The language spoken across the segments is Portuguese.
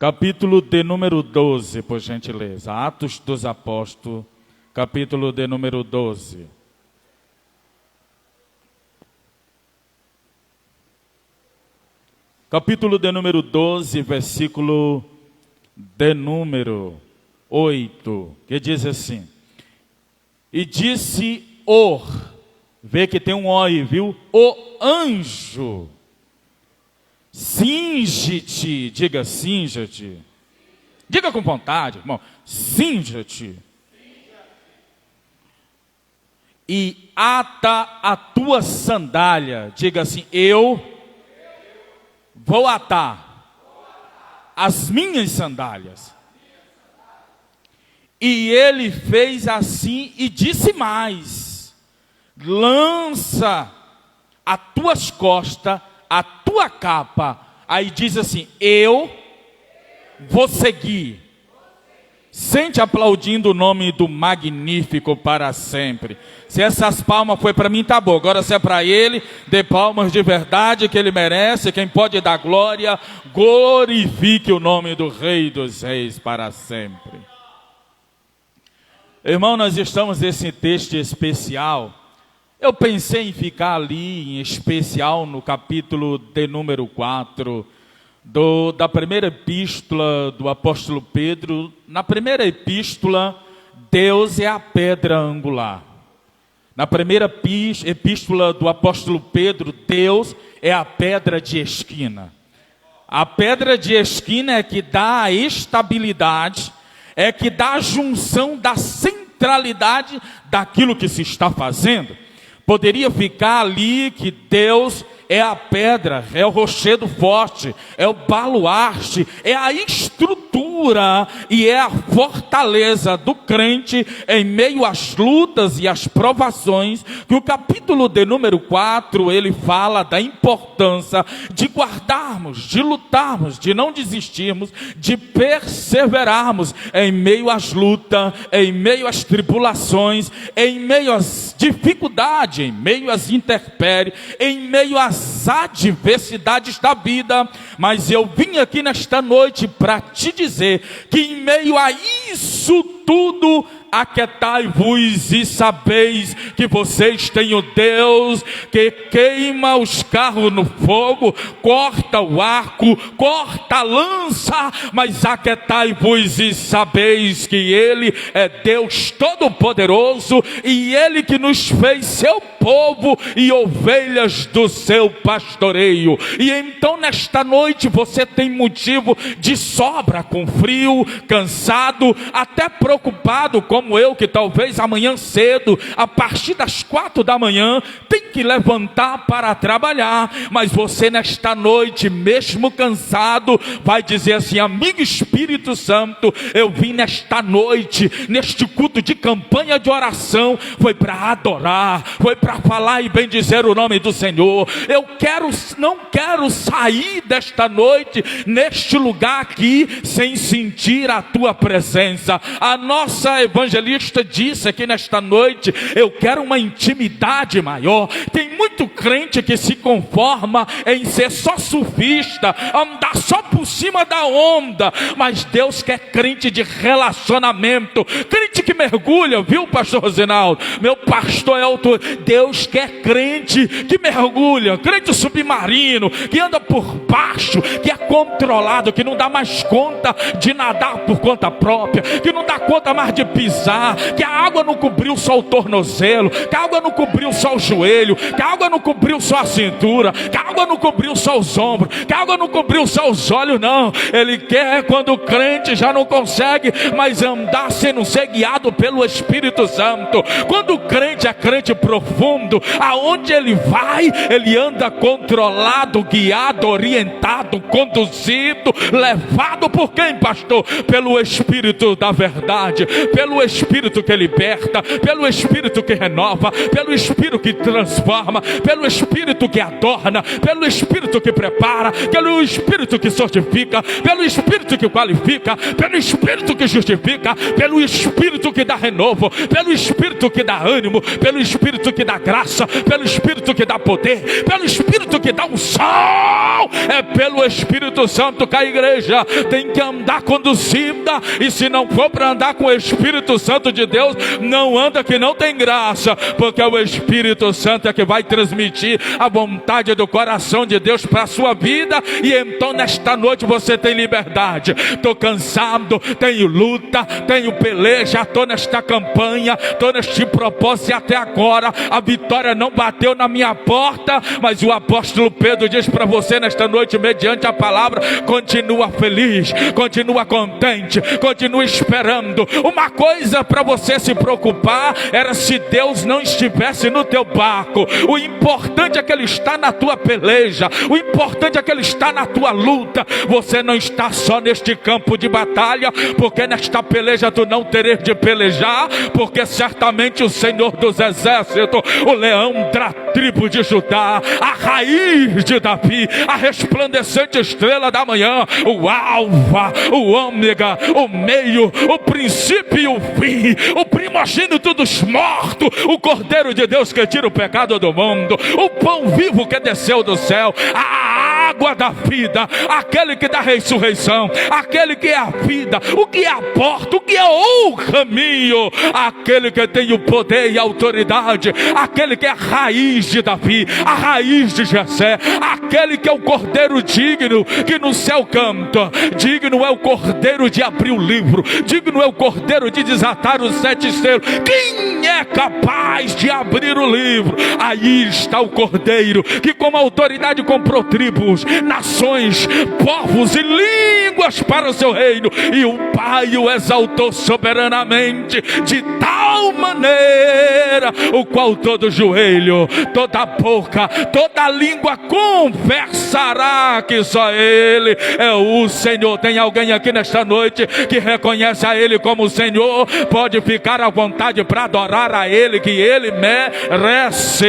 Capítulo de número 12, por gentileza. Atos dos Apóstolos, capítulo de número 12. Capítulo de número 12, versículo de número 8, que diz assim: E disse vê que tem um O aí, viu? O anjo, cinge-te, diga cinge-te. Diga com vontade, irmão, cinge-te. E ata a tua sandália, diga assim, eu vou atar as minhas sandálias. E ele fez assim e disse mais: lança as tuas costas, a tua capa. Aí diz assim, eu vou seguir. Sente aplaudindo o nome do magnífico para sempre. Se essas palmas foi para mim, tá bom. Agora se é para ele, dê palmas de verdade que ele merece. Quem pode dar glória, glorifique o nome do Rei dos Reis para sempre. Irmão, nós estamos nesse texto especial. Eu pensei em ficar ali, em especial, no capítulo de número 4, da primeira epístola do apóstolo Pedro. Na primeira epístola, Deus é a pedra angular. Na primeira epístola do apóstolo Pedro, Deus é a pedra de esquina. A pedra de esquina é que dá a estabilidade, é que dá a junção da centralidade daquilo que se está fazendo. Poderia ficar ali que Deus é a pedra, é o rochedo forte, é o baluarte, é a estrutura e é a fortaleza do crente em meio às lutas e às provações, que o capítulo de número 4, ele fala da importância de guardarmos, de lutarmos, de não desistirmos, de perseverarmos em meio às lutas, em meio às tribulações, em meio às dificuldades, em meio às intempéries, em meio às adversidades da vida. Mas eu vim aqui nesta noite para te dizer que em meio a isso tudo, aquietai-vos e sabeis que vocês têm o Deus que queima os carros no fogo, corta o arco, corta a lança, mas aquietai-vos e sabeis que Ele é Deus Todo-Poderoso e Ele que nos fez seu povo e ovelhas do seu pastoreio. E então nesta noite você tem motivo de sobra, com frio, cansado, até preocupado como eu, que talvez amanhã cedo, a partir das 4 da manhã, tem que levantar para trabalhar, mas você nesta noite, mesmo cansado, vai dizer assim: amigo Espírito Santo, eu vim nesta noite, neste culto de campanha de oração, foi para adorar, foi para falar e bendizer o nome do Senhor. Eu não quero sair desta noite, neste lugar aqui, sem sentir a tua presença. A nossa evangelista disse aqui nesta noite: eu quero uma intimidade maior. Tem muito crente que se conforma em ser só surfista, andar só por cima da onda, mas Deus quer crente de relacionamento, crente que mergulha, viu, pastor Rosinaldo, meu pastor Elton? Deus quer crente que mergulha, crente submarino, que anda por baixo, que é controlado, que não dá mais conta de nadar por conta própria, que não dá conta mais de pisar, que a água não cobriu só o tornozelo, que a água não cobriu só o joelho, que a água não cobriu só a cintura, que a água não cobriu só os ombros, que a água não cobriu só os olhos, não. Ele quer quando o crente já não consegue mais andar sendo ser guiado pelo Espírito Santo. Quando o crente é crente profundo, aonde ele vai, ele anda controlado, guiado, orientado, conduzido, levado por quem, pastor? Pelo Espírito da verdade, pelo Espírito que liberta, pelo Espírito que renova, pelo Espírito que transforma, pelo pelo Espírito que adorna, pelo Espírito que prepara, pelo Espírito que fortifica, pelo Espírito que qualifica, pelo Espírito que justifica, pelo Espírito que dá renovo, pelo Espírito que dá ânimo, pelo Espírito que dá graça, pelo Espírito que dá poder, pelo Espírito que dá unção. É pelo Espírito Santo que a igreja tem que andar conduzida, e se não for para andar com o Espírito Santo de Deus, não anda, que não tem graça, porque o Espírito Santo é que vai transmitir a vontade do coração de Deus para a sua vida. E então nesta noite você tem liberdade. Estou cansado, tenho luta, tenho peleja, estou nesta campanha, estou neste propósito, e até agora a vitória não bateu na minha porta. Mas o apóstolo Pedro diz para você nesta noite, mediante a palavra: continua feliz, continua contente, continua esperando. Uma coisa para você se preocupar era se Deus não estivesse no teu barco. O importante é que Ele está na tua peleja, o importante é que Ele está na tua luta. Você não está só neste campo de batalha, porque nesta peleja tu não teres de pelejar, porque certamente o Senhor dos Exércitos, o leão da tribo de Judá, a raiz de Davi, a resplandecente estrela da manhã, o alfa, o ômega, o meio, o princípio e o fim, o primogênito dos mortos, o Cordeiro de Deus que tira o pecado do mundo, o pão vivo que desceu do céu, a água da vida, aquele que dá ressurreição, aquele que é a vida, o que é a porta, o que é o caminho, aquele que tem o poder e a autoridade, aquele que é a raiz de Davi, a raiz de Jessé, aquele que é o Cordeiro digno, que no céu canta. Digno é o Cordeiro de abrir o livro, digno é o Cordeiro de desatar os 7 selos. Quem é capaz de abrir o livro? Aí está o Cordeiro, que com autoridade comprou tribos, nações, povos e línguas para o seu reino, e o Pai o exaltou soberanamente, de tal maneira o qual todo joelho, toda boca, toda língua confessará que só Ele é o Senhor. Tem alguém aqui nesta noite que reconhece a Ele como Senhor? Pode ficar à vontade para adorar a Ele, que Ele merece.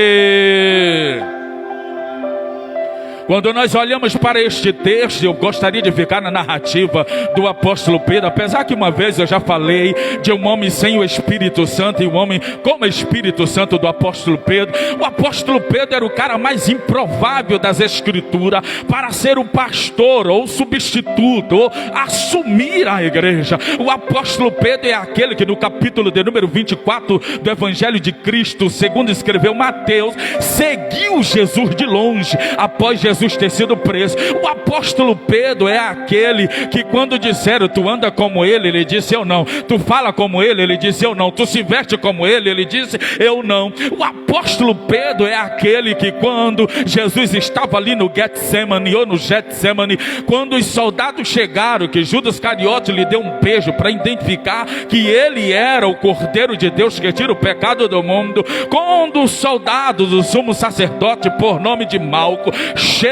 Quando nós olhamos para este texto, eu gostaria de ficar na narrativa do apóstolo Pedro, apesar que uma vez eu já falei de um homem sem o Espírito Santo e um homem com o Espírito Santo do apóstolo Pedro. O apóstolo Pedro era o cara mais improvável das Escrituras para ser um pastor ou substituto ou assumir a igreja. O apóstolo Pedro é aquele que no capítulo de número 24 do Evangelho de Cristo, segundo escreveu Mateus, seguiu Jesus de longe após Jesus ter sido preso. O apóstolo Pedro é aquele que quando disseram: tu anda como ele, ele disse: eu não. Tu fala como ele disse: eu não. Tu se veste como ele disse: eu não. O apóstolo Pedro é aquele que quando Jesus estava ali no Getsemane, ou no Getsemane, quando os soldados chegaram, que Judas Iscariote lhe deu um beijo para identificar que ele era o Cordeiro de Deus que tira o pecado do mundo, quando os soldados do sumo sacerdote, por nome de Malco, chega,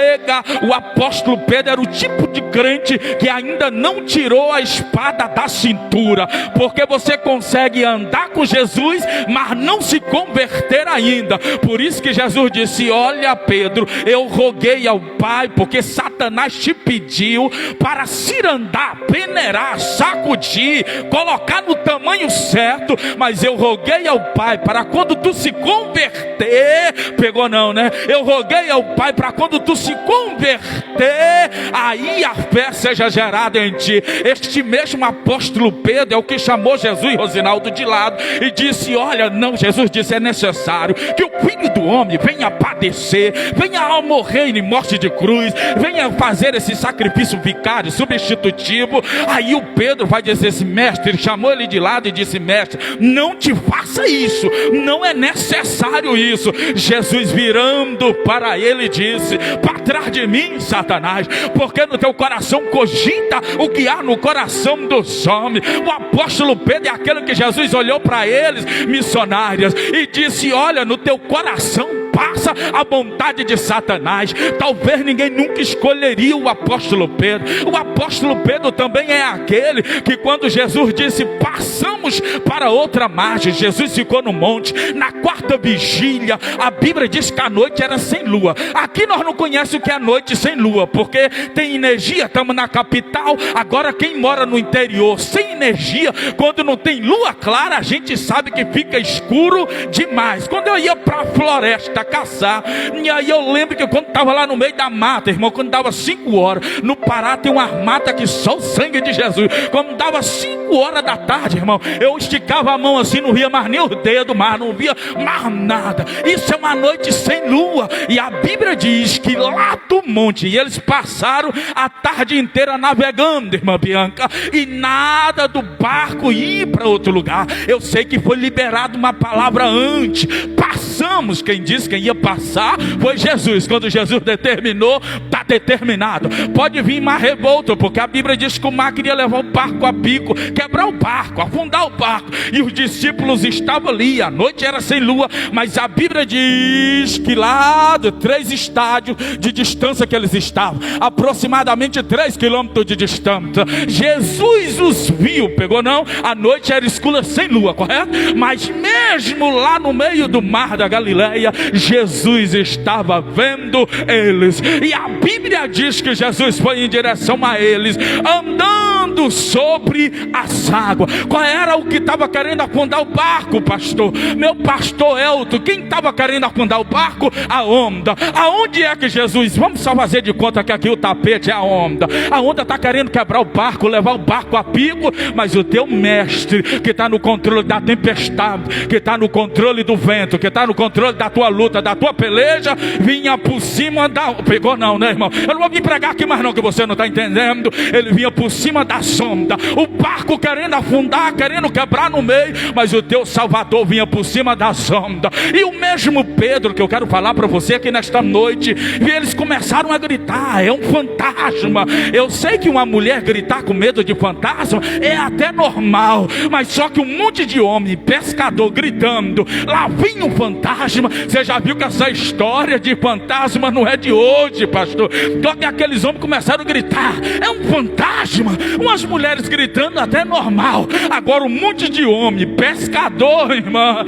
o apóstolo Pedro era o tipo de crente que ainda não tirou a espada da cintura, porque você consegue andar com Jesus, mas não se converter ainda. Por isso que Jesus disse: olha Pedro, eu roguei ao Pai, porque Satanás te pediu para cirandar, peneirar, sacudir, colocar no tamanho certo, mas eu roguei ao Pai para quando tu se converter, pegou não, né? Eu roguei ao Pai para quando tu se converter, aí a fé seja gerada em ti. Este mesmo apóstolo Pedro é o que chamou Jesus, Rosinaldo, de lado e disse: olha, não, Jesus disse: é necessário que o Filho do Homem venha padecer, venha morrer em morte de cruz, venha fazer esse sacrifício vicário, substitutivo. Aí o Pedro vai dizer assim: mestre, ele chamou ele de lado e disse: mestre, não te faça isso, não é necessário isso. Jesus virando para ele disse: para trás de mim, Satanás, porque no teu coração cogita o que há no coração dos homens. O apóstolo Pedro é aquele que Jesus olhou para eles, missionários, e disse: olha, no teu coração passa a vontade de Satanás. Talvez ninguém nunca escolheria o apóstolo Pedro. O apóstolo Pedro também é aquele que, quando Jesus disse: passamos para outra margem, Jesus ficou no monte, na quarta vigília. A Bíblia diz que a noite era sem lua. Aqui nós não conhecemos o que é noite sem lua, porque tem energia, estamos na capital. Agora quem mora no interior sem energia, quando não tem lua clara, a gente sabe que fica escuro demais. Quando eu ia para a floresta caçar, e aí eu lembro que quando estava lá no meio da mata, irmão, quando dava 5 horas, no Pará tem uma mata que só o sangue de Jesus. Quando dava 5 horas da tarde, irmão, eu esticava a mão assim, não via mais nem o dedo, mas não via mais nada. Isso é uma noite sem lua. E a Bíblia diz que lá do monte, e eles passaram a tarde inteira navegando, irmã Bianca, e nada do barco ir para outro lugar. Eu sei que foi liberada uma palavra antes. Passamos, quem disse quem ia passar foi Jesus. Quando Jesus determinou, está determinado. Pode vir mais revolto, porque a Bíblia diz que o mar queria levar o barco a pico, quebrar o barco, afundar o barco, e os discípulos estavam ali. A noite era sem lua, mas a Bíblia diz que lá de 3 estádios de distância que eles estavam, aproximadamente 3 quilômetros de distância, Jesus os viu. Pegou não? A noite era escura sem lua, correto? Mas mesmo lá no meio do mar da Galileia, Jesus estava vendo eles. E a Bíblia diz que Jesus foi em direção a eles, andando sobre as águas. Qual era o que estava querendo afundar o barco, pastor? Meu pastor Elton, quem estava querendo afundar o barco? A onda. Aonde é que Jesus... Vamos só fazer de conta que aqui o tapete é a onda. A onda está querendo quebrar o barco, levar o barco a pico, mas o teu mestre, que está no controle da tempestade, que está no controle do vento, que está no controle da tua luta, da tua peleja, vinha por cima da... Pegou não, né, irmão? Eu não vou vir pregar aqui mais não, que você não está entendendo. Ele vinha por cima da sonda, o barco querendo afundar, querendo quebrar no meio, mas o teu Salvador vinha por cima da sonda. E o mesmo Pedro que eu quero falar para você aqui nesta noite, e eles começaram a gritar: é um fantasma. Eu sei que uma mulher gritar com medo de fantasma é até normal, mas só que um monte de homem, pescador, gritando: lá vinha um fantasma. Você já viu que essa história de fantasma não é de hoje, pastor? Só que aqueles homens começaram a gritar: é um fantasma. Umas mulheres gritando até normal. Agora um monte de homem, pescador, irmã,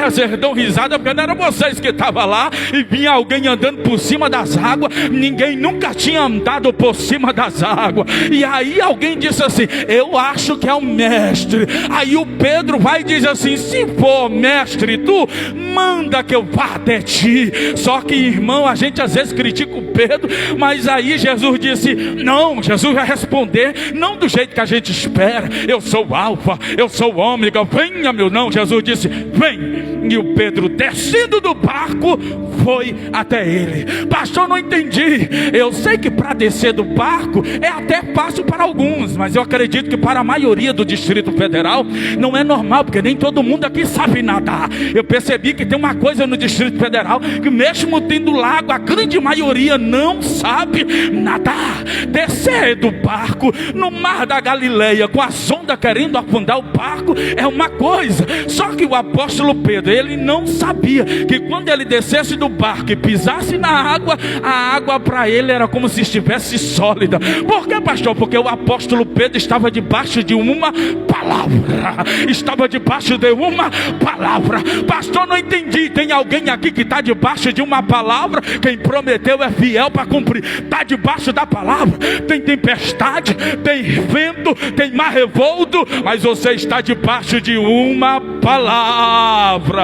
vocês dão risada porque não eram vocês que estavam lá, e vinha alguém andando por cima das águas. Ninguém nunca tinha andado por cima das águas. E aí alguém disse assim: eu acho que é o mestre. Aí o Pedro vai e diz assim: se for mestre, tu manda que eu vá até ti. Só que, irmão, a gente às vezes critica o Pedro, mas aí Jesus disse: não, Jesus vai responder não do jeito que a gente espera. Eu sou o alfa, eu sou o ômega, venha meu não. Jesus disse: vem. E o Pedro, descendo do barco, foi até ele. Pastor, não entendi. Eu sei que para descer do barco é até fácil para alguns, mas eu acredito que para a maioria do Distrito Federal não é normal, porque nem todo mundo aqui sabe nadar. Eu percebi que tem uma coisa no Distrito Federal, que mesmo tendo lago, a grande maioria não sabe nadar. Descer do barco no mar da Galileia com a sonda querendo afundar o barco é uma coisa. Só que o apóstolo Pedro, ele não sabia que quando ele descesse do barco e pisasse na água, a água para ele era como se estivesse sólida. Por que, pastor? Porque o apóstolo Pedro estava debaixo de uma palavra. Estava debaixo de uma palavra. Pastor, não entendi. Tem alguém aqui que está debaixo de uma palavra? Quem prometeu é fiel para cumprir. Está debaixo da palavra. Tem tempestade, tem vento, tem mar revolto, mas você está debaixo de uma palavra.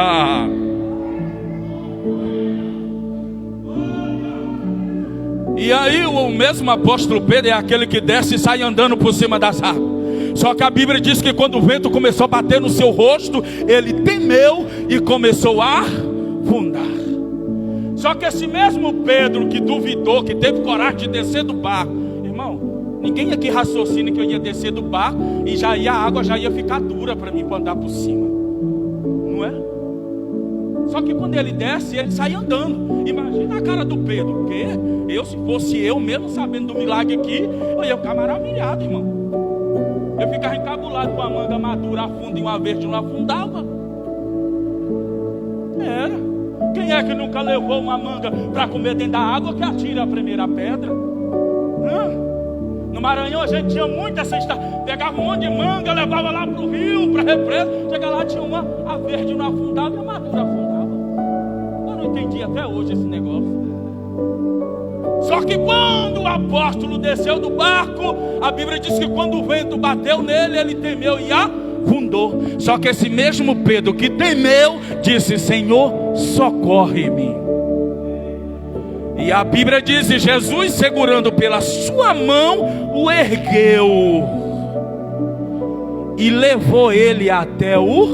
E aí o mesmo apóstolo Pedro é aquele que desce e sai andando por cima das águas. Só que a Bíblia diz que quando o vento começou a bater no seu rosto, ele temeu e começou a afundar. Só que esse mesmo Pedro que duvidou, que teve coragem de descer do barco, irmão, ninguém aqui raciocina que eu ia descer do barco e a água já ia ficar dura para mim andar por cima, não é? Só que quando ele desce, ele sai andando. Imagina a cara do Pedro. Porque se fosse eu mesmo sabendo do milagre aqui, eu ia ficar maravilhado, irmão. Eu ficava encabulado com a manga madura, afunda e uma verde não afundava. Era. Quem é que nunca levou uma manga para comer dentro da água que atira a primeira pedra? No Maranhão a gente tinha muito essa história. Pegava um monte de manga, levava lá para o rio, para a represa. Chega lá, tinha uma, a verde não afundava e a madura afundava. Eu não entendi até hoje esse negócio. Só que quando o apóstolo desceu do barco, a Bíblia diz que quando o vento bateu nele, ele temeu e afundou. Só que esse mesmo Pedro que temeu, disse: Senhor, socorre-me. E a Bíblia diz: Jesus, segurando pela sua mão, o ergueu e levou ele até o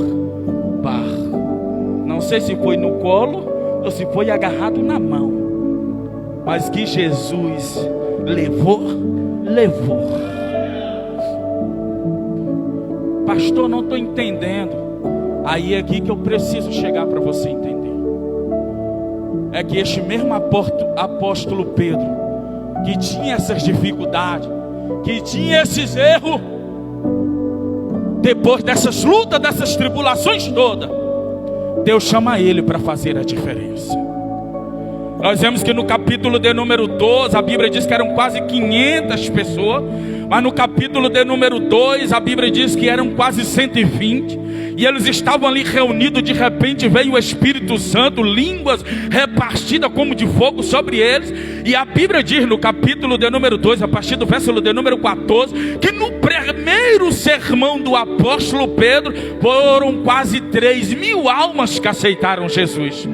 barco. Não sei se foi no colo ou se foi agarrado na mão, mas que Jesus levou. Pastor, não estou entendendo. Aí é aqui que eu preciso chegar para você entender. É que este mesmo apóstolo Pedro, que tinha essas dificuldades, que tinha esses erros, depois dessas lutas, dessas tribulações todas, Deus chama ele para fazer a diferença. Nós vemos que no capítulo de número 12, a Bíblia diz que eram quase 500 pessoas. Mas no capítulo de número 2, a Bíblia diz que eram quase 120. E eles estavam ali reunidos. De repente veio o Espírito Santo, línguas repartidas como de fogo sobre eles. E a Bíblia diz no capítulo de número 2, a partir do versículo de número 14, que no primeiro sermão do apóstolo Pedro, foram quase 3.000 almas que aceitaram Jesus.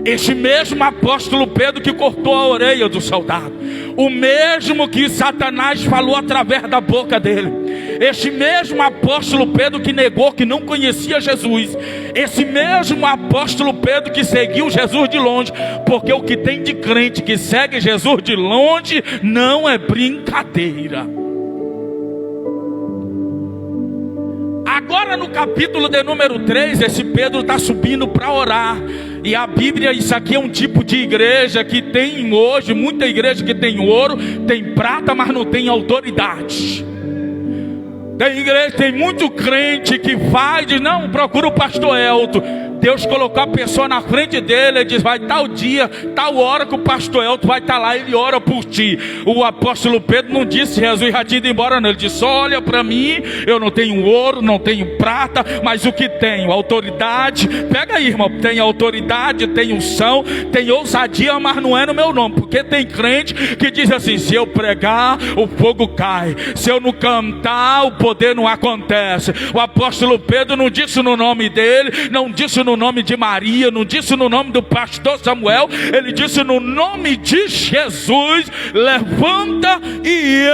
Este mesmo apóstolo Pedro que cortou a orelha do soldado, o mesmo que Satanás falou através da boca dele, este mesmo apóstolo Pedro que negou que não conhecia Jesus, esse mesmo apóstolo Pedro que seguiu Jesus de longe, porque o que tem de crente que segue Jesus de longe não é brincadeira. Agora no capítulo de número 3, esse Pedro está subindo para orar. E a Bíblia, isso aqui é um tipo de igreja que tem hoje, muita igreja que tem ouro, tem prata, mas não tem autoridade. Tem igreja, tem muito crente que faz, diz: não, procura o pastor Elton. Deus colocou a pessoa na frente dele, ele diz: vai tal dia, tal hora que o pastor Elton vai estar lá, ele ora por ti. O apóstolo Pedro não disse: Jesus já tinha ido embora, não. Ele disse: olha para mim, eu não tenho ouro, não tenho prata, mas o que tenho? Autoridade. Pega aí, irmão, tem autoridade, tem unção, tem ousadia, mas não é no meu nome. Porque tem crente que diz assim: se eu pregar, o fogo cai, se eu não cantar, o poder não acontece. O apóstolo Pedro não disse no nome dele, não disse no nome de Maria, não disse no nome do pastor Samuel, ele disse no nome de Jesus: levanta e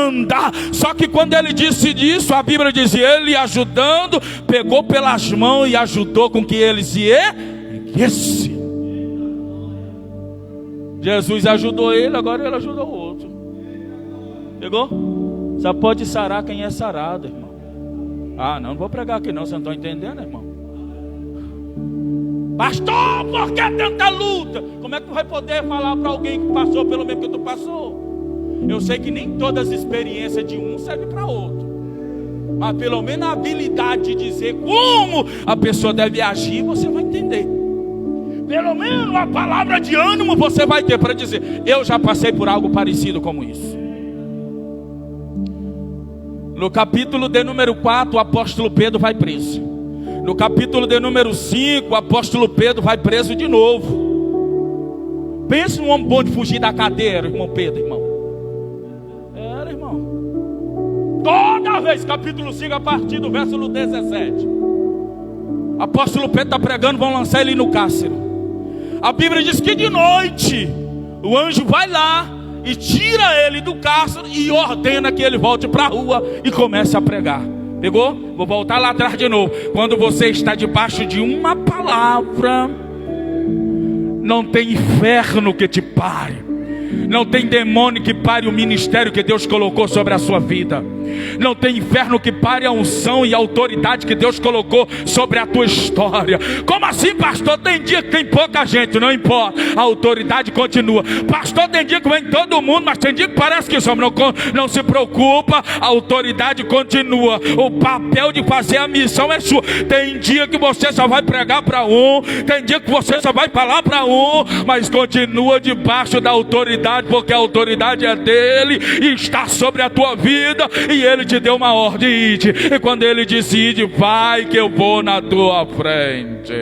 anda. Só que quando ele disse isso, a Bíblia diz: ele ajudando, pegou pelas mãos e ajudou com que ele se erguesse. Jesus ajudou ele, agora ele ajudou o outro. Pegou? Só pode sarar quem é sarado, irmão. Ah, não vou pregar aqui não, você não está entendendo, irmão. Pastor, por que tanta luta? Como é que tu vai poder falar para alguém que passou pelo mesmo que tu passou? Eu sei que nem todas as experiências de um servem para outro, mas pelo menos a habilidade de dizer como a pessoa deve agir, você vai entender. Pelo menos a palavra de ânimo você vai ter para dizer: eu já passei por algo parecido como isso. No capítulo de número 4, o apóstolo Pedro vai preso. No capítulo de número 5, o apóstolo Pedro vai preso de novo. Pensa num homem bom de fugir da cadeira, irmão Pedro, irmão. Era, irmão. Toda vez, capítulo 5, a partir do versículo 17. O apóstolo Pedro está pregando, vão lançar ele no cárcere. A Bíblia diz que de noite, o anjo vai lá e tira ele do cárcere e ordena que ele volte para a rua e comece a pregar. Pegou? Vou voltar lá atrás de novo. Quando você está debaixo de uma palavra, não tem inferno que te pare, não tem demônio que pare o ministério que Deus colocou sobre a sua vida. Não tem inferno que pare a unção e a autoridade que Deus colocou sobre a tua história. Como assim, pastor? Tem dia que tem pouca gente, não importa, a autoridade continua. Pastor, tem dia que vem todo mundo, mas tem dia que parece que some. Não se preocupa, a autoridade continua. O papel de fazer a missão é sua. Tem dia que você só vai pregar para um, tem dia que você só vai falar para um, mas continua debaixo da autoridade, porque a autoridade é dele e está sobre a tua vida. E ele te deu uma ordem, ide. E quando ele disse, ide, vai que eu vou na tua frente.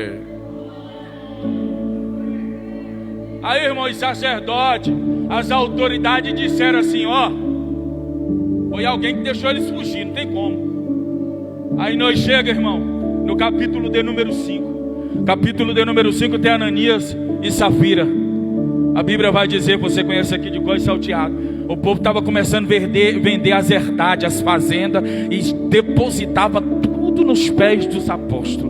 Aí, irmãos, sacerdote, as autoridades disseram assim, ó, foi alguém que deixou eles fugir, não tem como. Aí nós chega, irmão, no capítulo de número 5. Capítulo de número 5 tem Ananias e Safira. A Bíblia vai dizer, você conhece aqui de cor e salteado, o povo estava começando a vender as herdades, as fazendas, e depositava tudo nos pés dos apóstolos.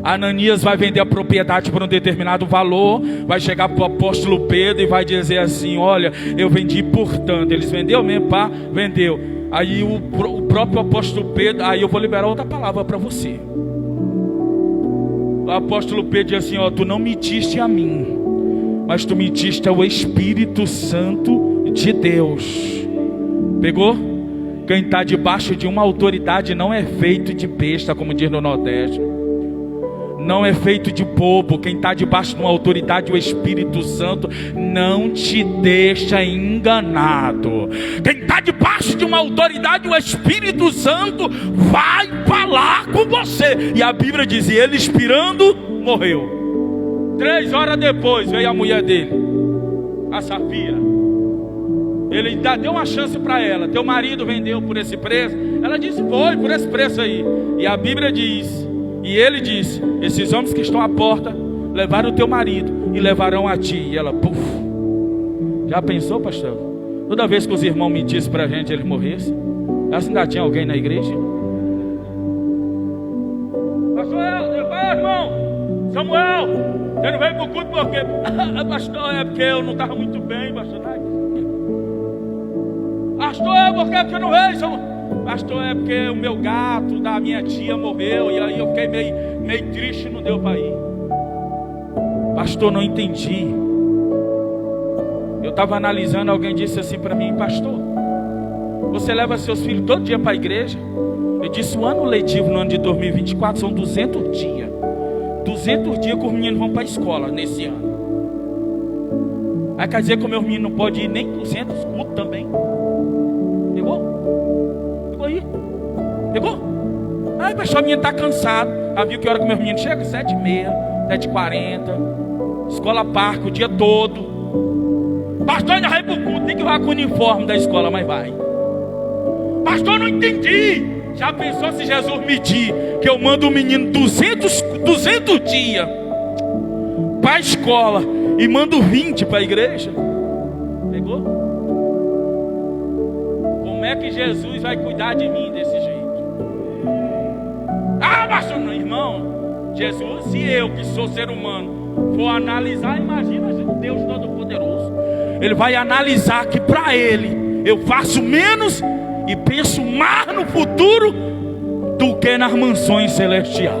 Ananias vai vender a propriedade por um determinado valor, vai chegar para o apóstolo Pedro e vai dizer assim, olha, eu vendi por tanto. Eles vendeu mesmo, pá, vendeu. Aí o próprio apóstolo Pedro, aí eu vou liberar outra palavra para você. O apóstolo Pedro diz assim, ó, tu não mentiste a mim, mas tu mentiste ao Espírito Santo de Deus. Pegou? Quem está debaixo de uma autoridade não é feito de besta, como diz no Nordeste. Não é feito de bobo. Quem está debaixo de uma autoridade, o Espírito Santo, não te deixa enganado. Quem está debaixo de uma autoridade, o Espírito Santo vai falar com você. E a Bíblia diz, e ele expirando, morreu. 3 horas depois veio a mulher dele, a Safira. Ele ainda deu uma chance para ela. Teu marido vendeu por esse preço? Ela disse, foi por esse preço aí. E a Bíblia diz, e ele disse, esses homens que estão à porta levaram o teu marido e levarão a ti. E ela, puf. Já pensou, pastor? Toda vez que os irmãos mentissem para a gente, eles morressem. Ainda tinha alguém na igreja? Pastor, irmão Samuel, você não veio para o culto por quê? Pastor, é porque eu não estava muito bem, pastor. Pastor, é porque eu não veio, Samuel. Pastor, é porque o meu gato da minha tia morreu, e aí eu fiquei meio triste, não deu para ir. Pastor, não entendi. Eu estava analisando, alguém disse assim para mim, pastor, você leva seus filhos todo dia para a igreja? Eu disse, o ano letivo no ano de 2024 são 200 dias. 200 dias que os meninos vão para a escola nesse ano. Aí quer dizer que o meu menino não pode ir nem 200 cultos também. Pegou? Pegou aí? Pegou? Aí o pessoal, o menino está cansado. Aí viu que hora que o meu menino chega? 7h30, 7h40. Escola parque o dia todo. Pastor, ainda vai pro culto. Nem que vá com o uniforme da escola, mas vai. Pastor, não entendi. Já pensou se Jesus medir que eu mando um menino 200 dias para a escola e mando 20 para a igreja? Pegou? Como é que Jesus vai cuidar de mim desse jeito? Ah, pastor, não, irmão. Jesus, se eu que sou ser humano for analisar, imagina Deus Todo-Poderoso. Ele vai analisar que para ele eu faço menos e penso mais no futuro do que nas mansões celestiais.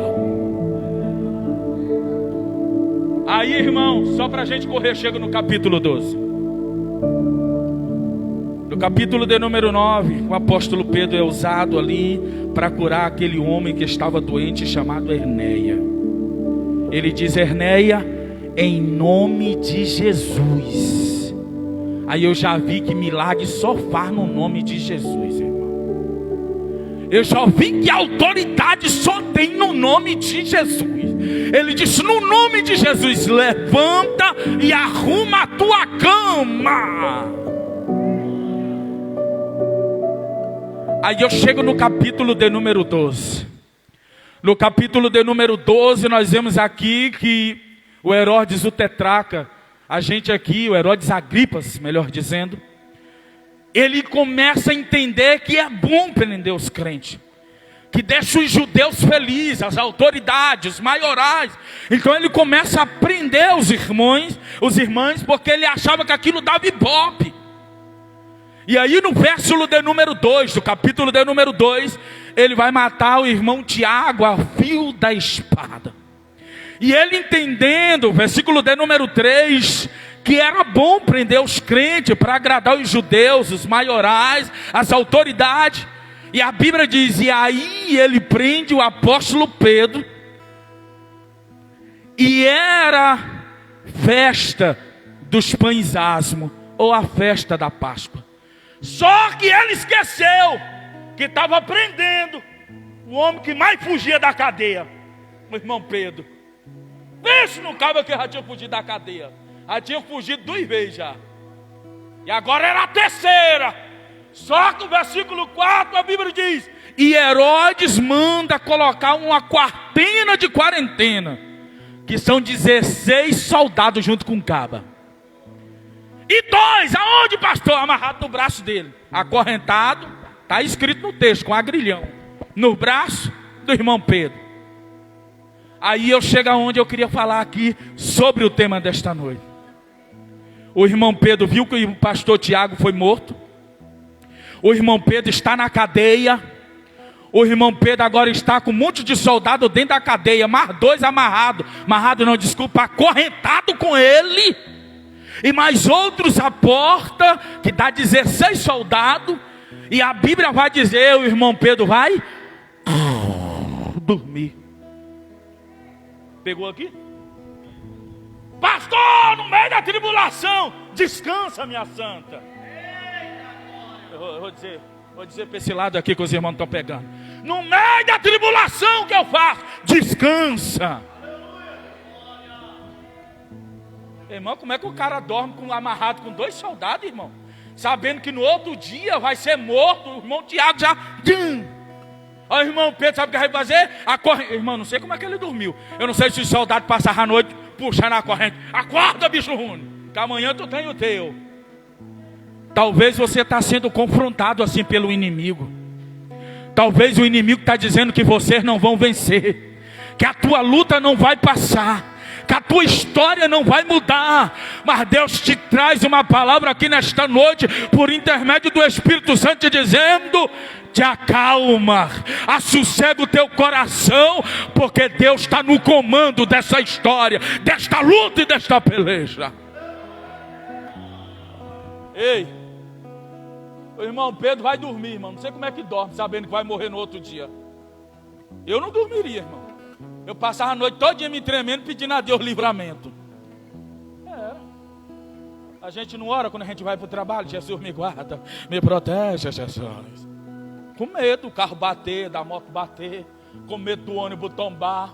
Aí, irmão, só para a gente correr, chega no capítulo 12. No capítulo de número 9, o apóstolo Pedro é usado ali para curar aquele homem que estava doente, chamado Enéia. Ele diz, Enéia, em nome de Jesus. Aí eu já vi que milagre só faz no nome de Jesus, irmão. Eu já vi que a autoridade só tem no nome de Jesus. Ele disse, no nome de Jesus, levanta e arruma a tua cama. Aí eu chego no capítulo de número 12. No capítulo de número 12, nós vemos aqui que o Herodes, o tetrarca, a gente aqui, o Herodes Agripas, melhor dizendo, ele começa a entender que é bom prender os crentes, que deixa os judeus felizes, as autoridades, os maiorais. Então ele começa a prender os irmãos, porque ele achava que aquilo dava ibope. E aí no verso de número 2, do capítulo de número 2, ele vai matar o irmão Tiago a fio da espada. E ele entendendo, versículo de número 3, que era bom prender os crentes para agradar os judeus, os maiorais, as autoridades. E a Bíblia diz, e aí ele prende o apóstolo Pedro. E era festa dos pães asmos, ou a festa da Páscoa. Só que ele esqueceu que estava prendendo o homem que mais fugia da cadeia, o irmão Pedro. Pense no cabo que já tinha fugido da cadeia. Já tinha fugido 2 vezes já. E agora era a terceira. Só que o versículo 4 a Bíblia diz, e Herodes manda colocar uma quartena de quarentena, que são 16 soldados junto com o caba. E 2, aonde, pastor? Amarrado no braço dele, acorrentado, está escrito no texto, com agrilhão, no braço do irmão Pedro. Aí eu chego aonde eu queria falar aqui sobre o tema desta noite. O irmão Pedro viu que o pastor Tiago foi morto. O irmão Pedro está na cadeia. O irmão Pedro agora está com um monte de soldado dentro da cadeia, mais 2 amarrados, acorrentado com ele. E mais outros à porta, que dá 16 soldados. E a Bíblia vai dizer, o irmão Pedro vai dormir. Pegou aqui? Pastor, no meio da tribulação, descansa, minha santa. Eu vou dizer para esse lado aqui que os irmãos estão pegando. No meio da tribulação que eu faço, descansa. Irmão, como é que o cara dorme amarrado com 2 soldados, irmão? Sabendo que no outro dia vai ser morto. O irmão Tiago já... Aí o irmão Pedro sabe o que vai fazer? Irmão, não sei como é que ele dormiu. Eu não sei se os soldados passaram a noite puxando a corrente. Acorda, bicho ruim, que amanhã tu tem o teu. Talvez você está sendo confrontado assim pelo inimigo. Talvez o inimigo está dizendo que vocês não vão vencer, que a tua luta não vai passar, que a tua história não vai mudar. Mas Deus te traz uma palavra aqui nesta noite, por intermédio do Espírito Santo, te dizendo: te acalma, assossega o teu coração, porque Deus está no comando dessa história, desta luta e desta peleja. Ei, o irmão Pedro vai dormir, irmão. Não sei como é que dorme, sabendo que vai morrer no outro dia. Eu não dormiria, irmão. Eu passava a noite todinha me tremendo, pedindo a Deus livramento. A gente não ora quando a gente vai para o trabalho. Jesus me guarda, me protege, Jesus. Com medo do carro bater, da moto bater, com medo do ônibus tombar.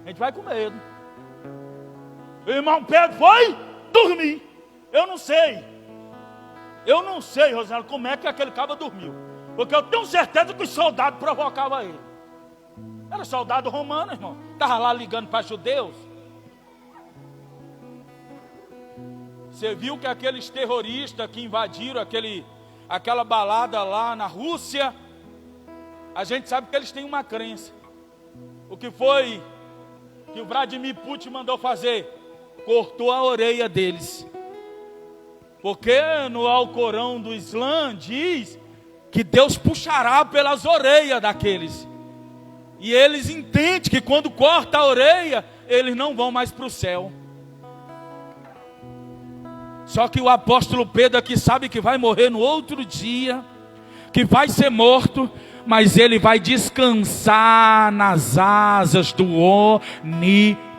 A gente vai com medo. O irmão Pedro foi dormir. Eu não sei, Rosana, como é que aquele cabo dormiu. Porque eu tenho certeza que os soldados provocavam ele. Era soldado romano, irmão. Estava lá ligando para judeus. Você viu que aqueles terroristas que invadiram aquela balada lá na Rússia, a gente sabe que eles têm uma crença. O que foi que o Vladimir Putin mandou fazer? Cortou a orelha deles. Porque no Alcorão do Islã diz que Deus puxará pelas orelhas daqueles. E eles entendem que quando corta a orelha, eles não vão mais para o céu. Só que o apóstolo Pedro aqui sabe que vai morrer no outro dia, que vai ser morto, mas ele vai descansar nas asas do Onipotente.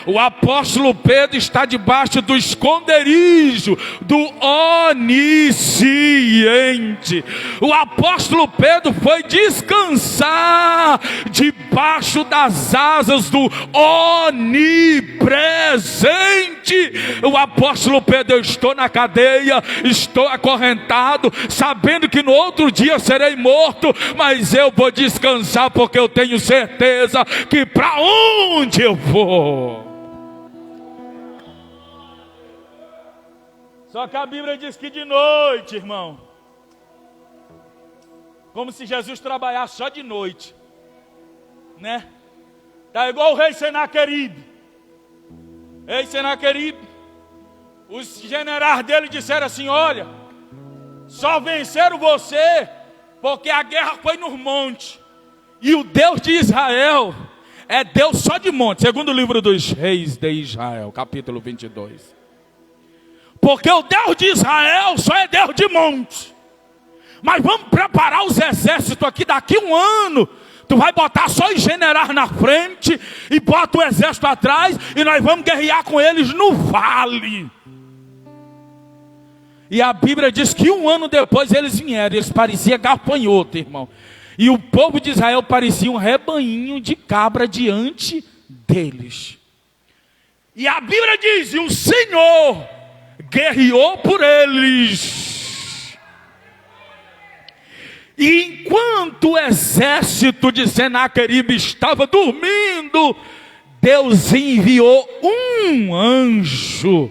O apóstolo Pedro está debaixo do esconderijo do Onisciente. O apóstolo Pedro foi descansar debaixo das asas do Onipresente. O apóstolo Pedro: eu estou na cadeia, estou acorrentado, sabendo que no outro dia serei morto, mas eu vou descansar, porque eu tenho certeza que para onde eu vou. Só que a Bíblia diz que de noite, irmão, como se Jesus trabalhasse só de noite, né? Tá igual o rei Senaqueribe. Ei, Senaqueribe, Os generais dele disseram assim: olha, só venceram você porque a guerra foi nos montes. E o Deus de Israel é Deus só de monte. Segundo o livro dos reis de Israel, capítulo 22. Porque o Deus de Israel só é Deus de monte. Mas vamos preparar os exércitos aqui. Daqui um ano tu vai botar só os generais na frente e bota o exército atrás, e nós vamos guerrear com eles no vale. E a Bíblia diz que um ano depois eles vieram. Eles pareciam gafanhoto, irmão. E o povo de Israel parecia um rebanhinho de cabra diante deles. E a Bíblia diz: e o Senhor guerreou por eles. E enquanto o exército de Senaqueribe estava dormindo, Deus enviou um anjo.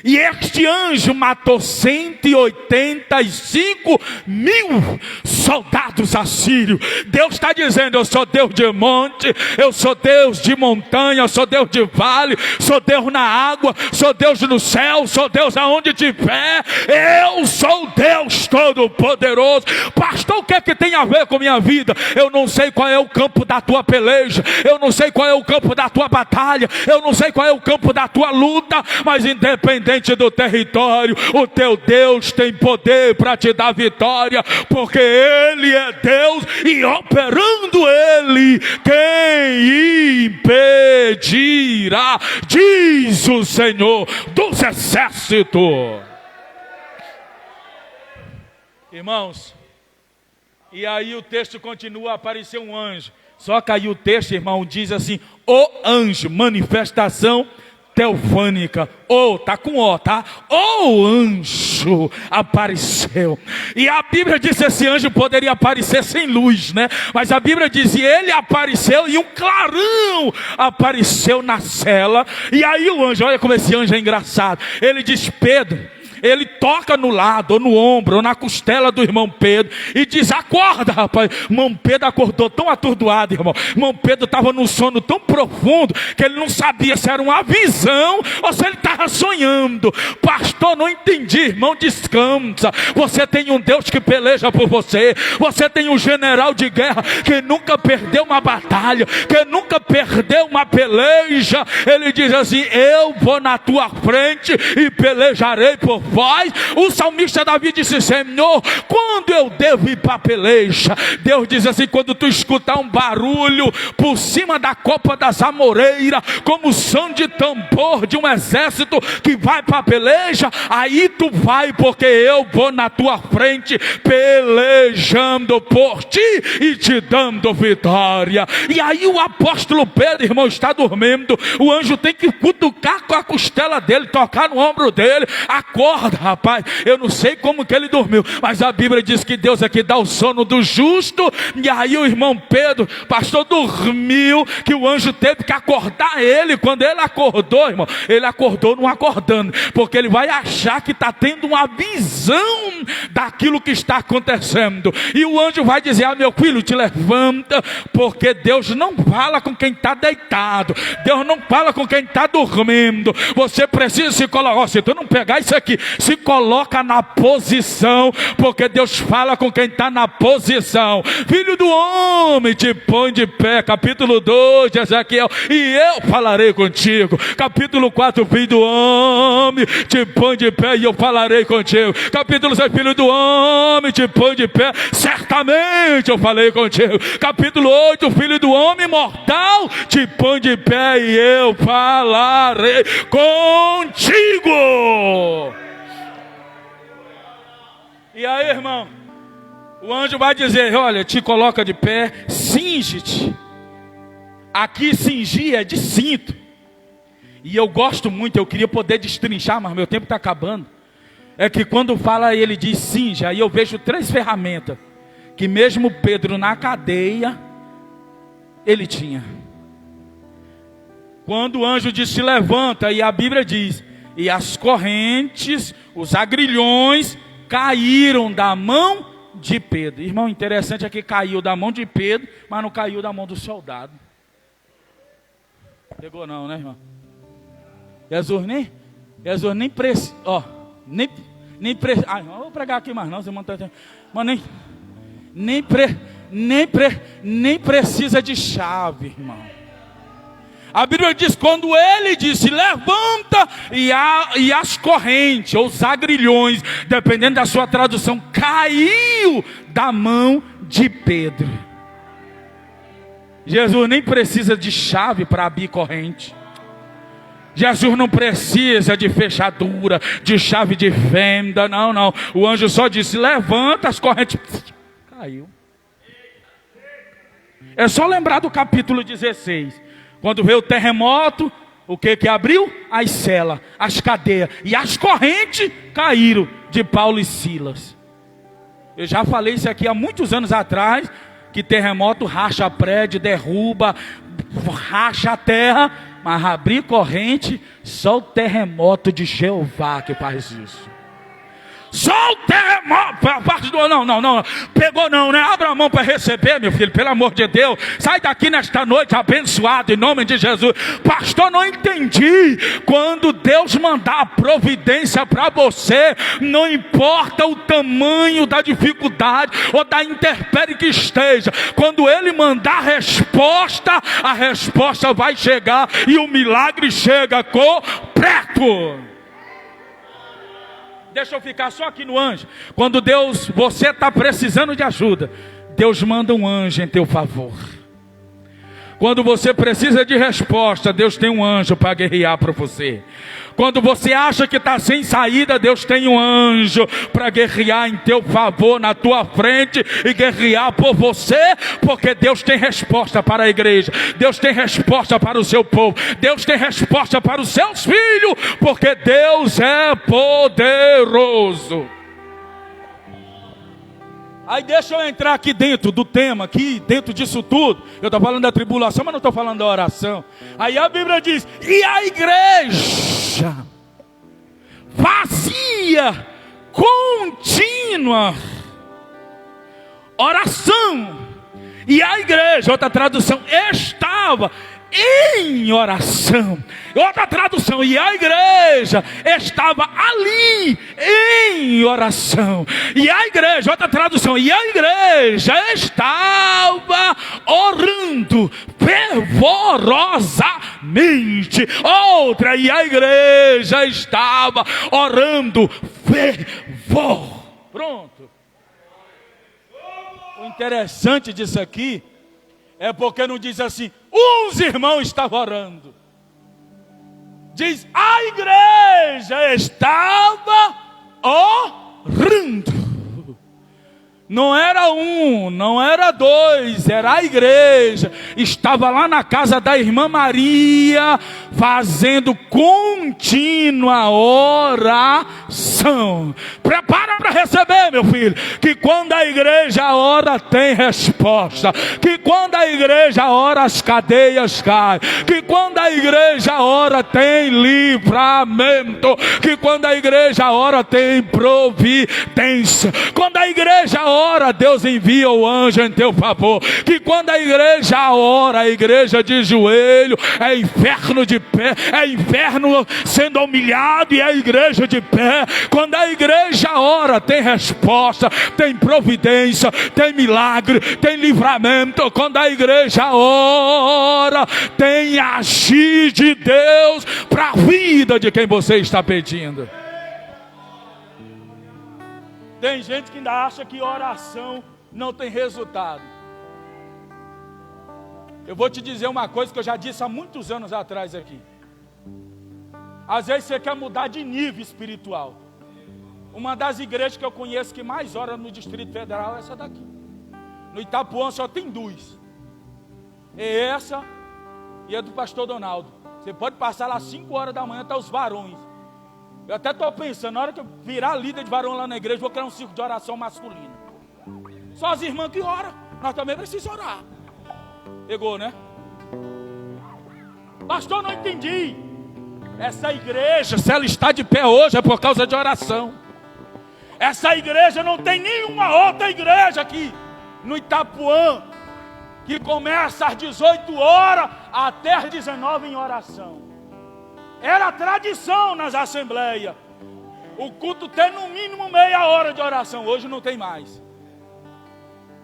E este anjo matou 185 mil soldados assírios. Deus está dizendo: eu sou Deus de monte, eu sou Deus de montanha, eu sou Deus de vale, sou Deus na água, sou Deus no céu, sou Deus aonde tiver. Eu sou Deus Todo-Poderoso. Pastor, o que é que tem a ver com minha vida? Eu não sei qual é o campo da tua peleja, eu não sei qual é o campo da tua batalha, eu não sei qual é o campo da tua luta, mas independente do território, o teu Deus tem poder para te dar vitória, porque Ele é Deus, e operando Ele, quem impedirá? Diz o Senhor dos exércitos. Irmãos, e aí o texto continua: apareceu um anjo. Só que aí o texto, irmão, diz assim: o anjo, manifestação teofânica, ou tá com O, tá? O anjo apareceu. E a Bíblia diz que esse anjo poderia aparecer sem luz, né? Mas a Bíblia diz: e ele apareceu e um clarão apareceu na cela. E aí o anjo, olha como esse anjo é engraçado, ele diz: Pedro. Ele toca no lado, ou no ombro, ou na costela do irmão Pedro, e diz: acorda, rapaz. Irmão Pedro acordou tão atordoado, irmão. Irmão Pedro estava num sono tão profundo, que ele não sabia se era uma visão, ou se ele estava sonhando. Pastor, não entendi. Irmão, descansa. Você tem um Deus que peleja por você. Você tem um general de guerra, que nunca perdeu uma batalha, que nunca perdeu uma peleja. Ele diz assim: eu vou na tua frente e pelejarei por vós. O salmista Davi disse: Senhor, quando eu devo ir para a peleja? Deus diz assim: quando tu escutar um barulho por cima da copa das amoreiras, como o som de tambor de um exército que vai para a peleja, aí tu vai, porque eu vou na tua frente pelejando por ti e te dando vitória. E aí o apóstolo Pedro, irmão, está dormindo. O anjo tem que cutucar com a costela dele, tocar no ombro dele. Acorda, rapaz. Eu não sei como que ele dormiu, mas a Bíblia diz que Deus é que dá o sono do justo. E aí o irmão Pedro, pastor, dormiu, que o anjo teve que acordar ele. Quando ele acordou, irmão, ele acordou não acordando, porque ele vai achar que está tendo uma visão daquilo que está acontecendo. E o anjo vai dizer: ah, meu filho, te levanta, porque Deus não fala com quem está deitado, Deus não fala com quem está dormindo. Você precisa se colocar. Se tu não pegar isso aqui, se coloca na posição, porque Deus fala com quem está na posição. Filho do homem, te põe de pé. Capítulo 2 de Ezequiel: e eu falarei contigo. Capítulo 4: filho do homem, te põe de pé e eu falarei contigo. Capítulo 6: filho do homem, te põe de pé, certamente eu falei contigo. Capítulo 8: filho do homem mortal, te põe de pé e eu falarei contigo. E aí, irmão, o anjo vai dizer: olha, te coloca de pé, cinge-te. Aqui cingir é de cinto. E eu gosto muito, eu queria poder destrinchar, mas meu tempo está acabando. É que quando fala, ele diz cinge, aí eu vejo 3 ferramentas que mesmo Pedro na cadeia ele tinha. Quando o anjo diz: se levanta, e a Bíblia diz: e as correntes, os agrilhões caíram da mão de Pedro. Irmão, interessante é que caiu da mão de Pedro, mas não caiu da mão do soldado. Pegou não, né, irmão? Jesus nem Jesus nem precisa, não vou pregar aqui mais não, você manda, mas nem precisa de chave, irmão. A Bíblia diz, quando ele disse, levanta, e as correntes, ou os agrilhões, dependendo da sua tradução, caiu da mão de Pedro. Jesus nem precisa de chave para abrir corrente. Jesus não precisa de fechadura, de chave de venda, não. O anjo só disse, levanta, as correntes, caiu. É só lembrar do capítulo 16. Quando veio o terremoto, o que abriu? As celas, as cadeias, e as correntes caíram de Paulo e Silas. Eu já falei isso aqui há muitos anos atrás, que terremoto racha prédio, derruba, racha a terra, mas abrir corrente, só o terremoto de Jeová que faz isso. Só o terremoto, a parte do... Não, pegou não, né? Abra a mão para receber, meu filho, pelo amor de Deus. Sai daqui nesta noite abençoado, em nome de Jesus. Pastor, não entendi. Quando Deus mandar a providência para você, não importa o tamanho da dificuldade ou da intempérie que esteja, quando Ele mandar a resposta vai chegar e o milagre chega completo. Deixa eu ficar só aqui no anjo. Quando você está precisando de ajuda, Deus manda um anjo em teu favor. Quando você precisa de resposta, Deus tem um anjo para guerrear para você. Quando você acha que está sem saída, Deus tem um anjo para guerrear em teu favor, na tua frente, e guerrear por você, porque Deus tem resposta para a igreja, Deus tem resposta para o seu povo, Deus tem resposta para os seus filhos, porque Deus é poderoso. Aí deixa eu entrar aqui dentro do tema, aqui dentro disso tudo. Eu estou falando da tribulação, mas não estou falando da oração. Aí a Bíblia diz, e a igreja fazia contínua oração. E a igreja, outra tradução, estava em oração. Outra tradução, e a igreja estava ali em oração. E a igreja, outra tradução, e a igreja estava orando fervorosamente. Outra, e a igreja estava orando fervor. Pronto. O interessante disso aqui é porque não diz assim, uns irmãos estavam orando. Diz, a igreja estava orando. Não era um, não era dois, era a igreja. Estava lá na casa da irmã Maria, fazendo contínua oração. Prepara para receber, meu filho, que quando a igreja ora tem resposta, que quando a igreja ora as cadeias caem, que quando a igreja ora tem livramento, que quando a igreja ora tem providência, quando a igreja ora, Deus envia o anjo em teu favor. Que quando a igreja ora, a igreja de joelho, é inferno de pé, é inferno sendo humilhado, e a igreja de pé. Quando a igreja ora, tem resposta, tem providência, tem milagre, tem livramento. Quando a igreja ora, tem agir de Deus para a vida de quem você está pedindo. Tem gente que ainda acha que oração não tem resultado. Eu vou te dizer uma coisa que eu já disse há muitos anos atrás aqui. Às vezes você quer mudar de nível espiritual. Uma das igrejas que eu conheço que mais ora no Distrito Federal é essa daqui. No Itapuã só tem duas. É essa e a do pastor Donaldo. Você pode passar lá 5 horas da manhã até os varões. Eu até estou pensando, na hora que eu virar líder de varão lá na igreja, vou criar um círculo de oração masculino. Só as irmãs que oram, nós também precisamos orar. Pegou, né? Pastor, não entendi. Essa igreja, se ela está de pé hoje, é por causa de oração. Essa igreja não tem nenhuma outra igreja aqui no Itapuã que começa às 18 horas até às 19 em oração. Era tradição nas assembleias o culto ter no mínimo meia hora de oração. Hoje não tem mais.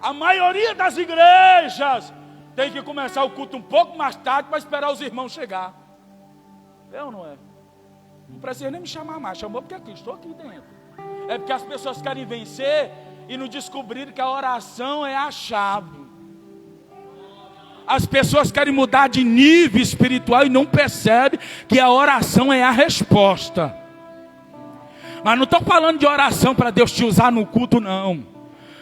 A maioria das igrejas tem que começar o culto um pouco mais tarde para esperar os irmãos chegar. É ou não é? Não precisa nem me chamar mais. Chamou porque aqui, estou aqui dentro. É porque as pessoas querem vencer e não descobriram que a oração é a chave. As pessoas querem mudar de nível espiritual e não percebem que a oração é a resposta. Mas não estou falando de oração para Deus te usar no culto, não.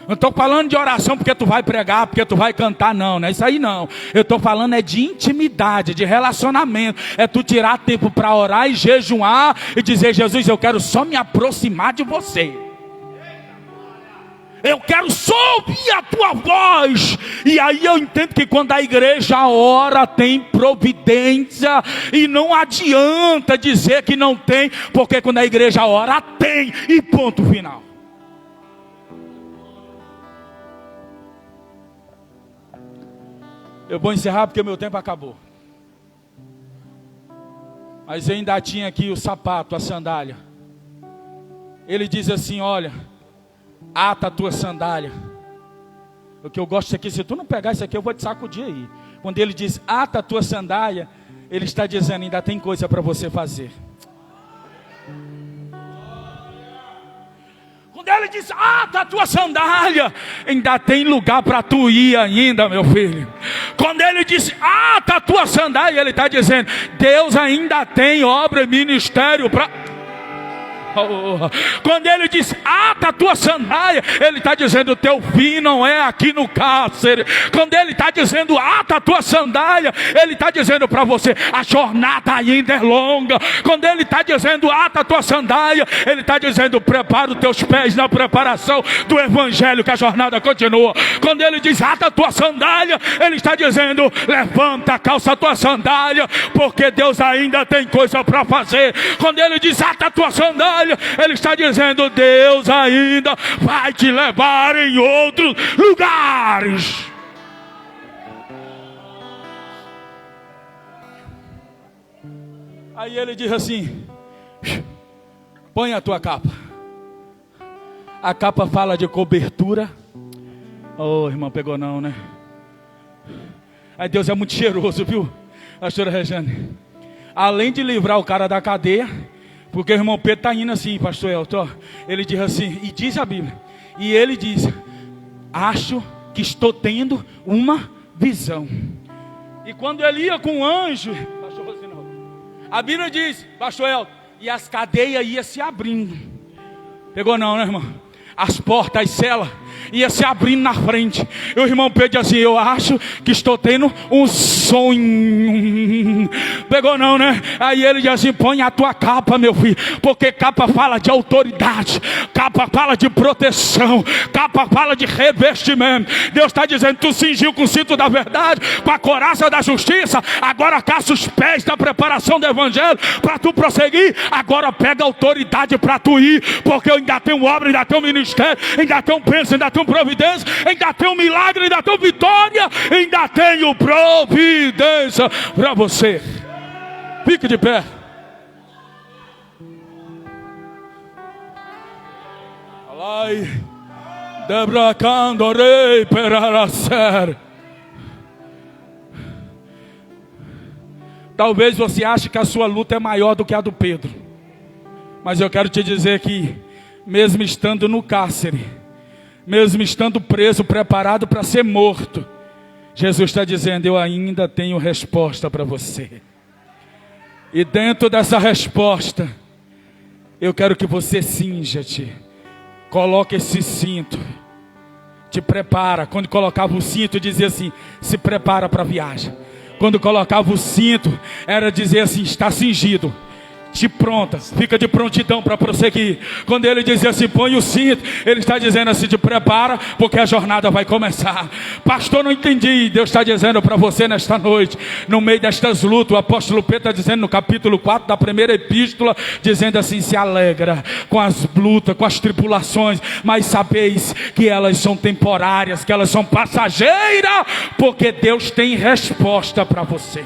Não estou falando de oração porque tu vai pregar, porque tu vai cantar, não. Não é isso aí, não. Eu estou falando é de intimidade, de relacionamento. É tu tirar tempo para orar e jejuar e dizer: Jesus, eu quero só me aproximar de você. Eu quero só ouvir a tua voz. E aí eu entendo que quando a igreja ora, tem providência. E não adianta dizer que não tem, porque quando a igreja ora, tem. E ponto final. Eu vou encerrar porque meu tempo acabou. Mas ainda tinha aqui o sapato, a sandália. Ele diz assim: olha, ata a tua sandália. O que eu gosto aqui, se tu não pegar isso aqui, eu vou te sacudir aí. Quando ele diz ata a tua sandália, ele está dizendo: ainda tem coisa para você fazer. Quando ele diz ata a tua sandália, ainda tem lugar para tu ir ainda, meu filho. Quando ele diz ata a tua sandália, ele está dizendo: Deus ainda tem obra e ministério para... Quando ele diz ata a tua sandália, ele está dizendo: o teu fim não é aqui no cárcere. Quando ele está dizendo ata a tua sandália, ele está dizendo para você: a jornada ainda é longa. Quando ele está dizendo ata a tua sandália, ele está dizendo: prepara os teus pés na preparação do evangelho, que a jornada continua. Quando ele diz ata a tua sandália, ele está dizendo: levanta, calça a tua sandália, porque Deus ainda tem coisa para fazer. Quando ele diz ata a tua sandália, ele está dizendo: Deus ainda vai te levar em outros lugares. Aí ele diz assim: põe a tua capa. A capa fala de cobertura. Oh, irmão, pegou não, né? Aí Deus é muito cheiroso, viu, pastora Regiane? Além de livrar o cara da cadeia, porque o irmão Pedro está indo assim, pastor Elton. Ele diz assim, e diz a Bíblia, e ele diz: acho que estou tendo uma visão. E quando ele ia com o anjo, pastor Rosinaldo, a Bíblia diz, pastor Elton, e as cadeias iam se abrindo. Pegou não, né, irmão? As portas, as celas ia se abrindo na frente. E o irmão Pedro diz assim: eu acho que estou tendo um sonho. Pegou não, né? Aí ele diz assim: põe a tua capa, meu filho, porque capa fala de autoridade, capa fala de proteção, capa fala de revestimento. Deus está dizendo: tu cingiu com o cinto da verdade, com a couraça da justiça, agora caça os pés da preparação do evangelho para tu prosseguir. Agora pega autoridade para tu ir, porque eu ainda tenho obra, ainda tenho ministério, ainda tenho bênção, ainda tenho providência, ainda tenho milagre, ainda tenho vitória, ainda tenho providência para você. Fique de pé. Alai, Debra Candorei Peraracer. Talvez você ache que a sua luta é maior do que a do Pedro, mas eu quero te dizer que, mesmo estando no cárcere, mesmo estando preso, preparado para ser morto, Jesus está dizendo: eu ainda tenho resposta para você. E dentro dessa resposta, eu quero que você cinja-te, coloque esse cinto, te prepara. Quando colocava o cinto, dizia assim: se prepara para a viagem. Quando colocava o cinto, era dizer assim: está cingido, te pronta, fica de prontidão para prosseguir. Quando ele dizia assim: põe o cinto, ele está dizendo assim: te prepara, porque a jornada vai começar. Pastor, não entendi. Deus está dizendo para você nesta noite, no meio destas lutas, o apóstolo Pedro está dizendo no capítulo 4 da primeira epístola, dizendo assim: se alegra com as lutas, com as tribulações, mas sabeis que elas são temporárias, que elas são passageiras, porque Deus tem resposta para você.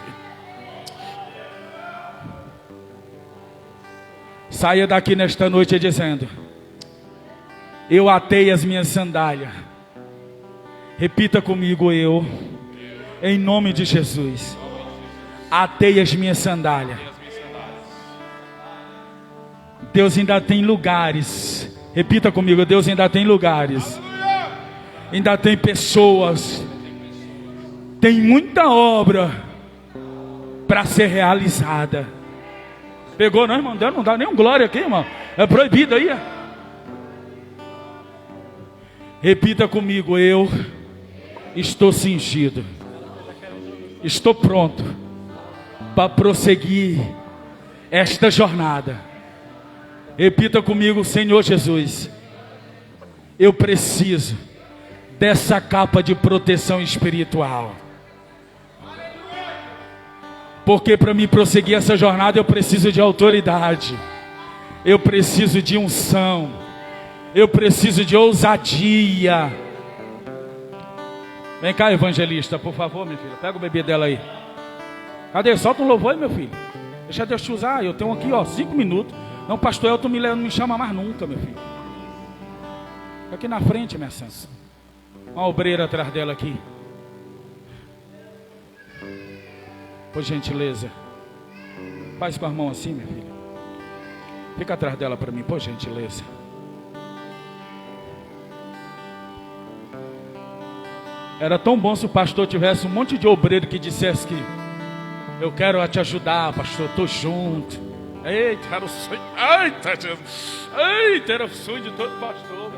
Saia daqui nesta noite dizendo: eu atei as minhas sandálias. Repita comigo: eu, em nome de Jesus, atei as minhas sandálias. Deus ainda tem lugares. Repita comigo: Deus ainda tem lugares. Ainda tem pessoas. Tem muita obra para ser realizada. Pegou, não, irmão? Não dá nenhum glória aqui, irmão. É proibido aí. Repita comigo: eu estou cingido. Estou pronto para prosseguir esta jornada. Repita comigo: Senhor Jesus, eu preciso dessa capa de proteção espiritual. Porque para mim prosseguir essa jornada eu preciso de autoridade. Eu preciso de unção. Eu preciso de ousadia. Vem cá, evangelista, por favor, minha filha. Pega o bebê dela aí. Cadê? Solta um louvor aí, meu filho. Deixa Deus te usar. Eu tenho aqui, 5 minutos. Não, pastor Elton não me chama mais nunca, meu filho. Fica aqui na frente, minha santa. Uma obreira atrás dela aqui. Por gentileza. Faz com a mão assim, minha filha. Fica atrás dela para mim, por gentileza. Era tão bom se o pastor tivesse um monte de obreiro que dissesse que eu quero te ajudar, pastor, estou junto. Eita, era o sonho. Eita, Jesus. Eita, era o sonho de todo pastor.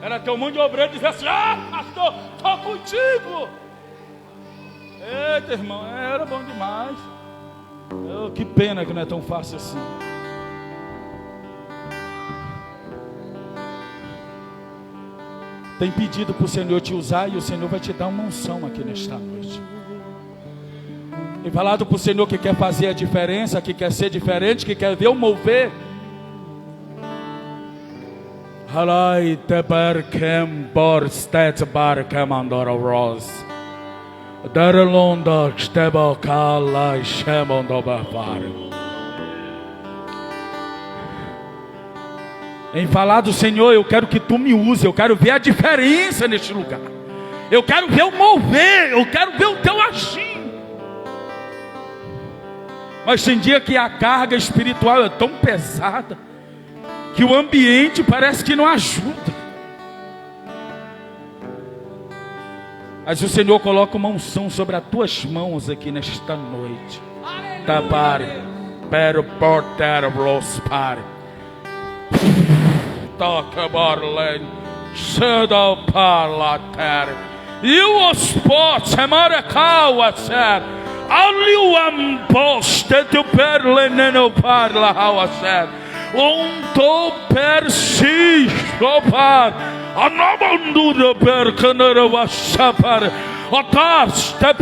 Era ter um monte de obreiro que dissesse: pastor, estou contigo. Eita, irmão, era bom demais. Que pena que não é tão fácil assim. Tem pedido para o Senhor te usar e o Senhor vai te dar uma unção aqui nesta noite. Tem falado para o Senhor que quer fazer a diferença, que quer ser diferente, que quer ver o mover. Halai teberkem bor stet barkem andora ros. Daralonda steba kala shemondo bafar. Em falar do Senhor, eu quero que tu me use, eu quero ver a diferença neste lugar. Eu quero ver o mover, eu quero ver o teu agir. Mas tem dia que a carga espiritual é tão pesada que o ambiente parece que não ajuda. Mas o Senhor coloca uma unção sobre as tuas mãos aqui nesta noite. Tapare, pero portar rospare. Toca barlen, cedo parlater. E os potes maracau ser. Ali o amposte tu perleneno parla how ser. To persisto par. Anabandura percanera wasapar. Otas te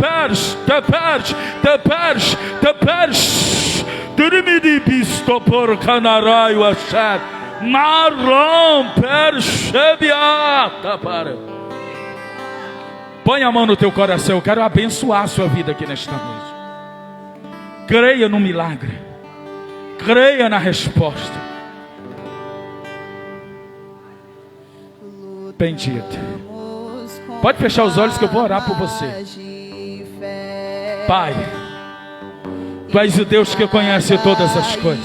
pers. Dirimidi bisto por canarai wasar. Maram percebiata para. Põe a mão no teu coração. Eu quero abençoar a sua vida aqui nesta noite. Creia no milagre. Creia na resposta. Bendito. Pode fechar os olhos que eu vou orar por você. Pai, Tu és o Deus que conhece todas as coisas.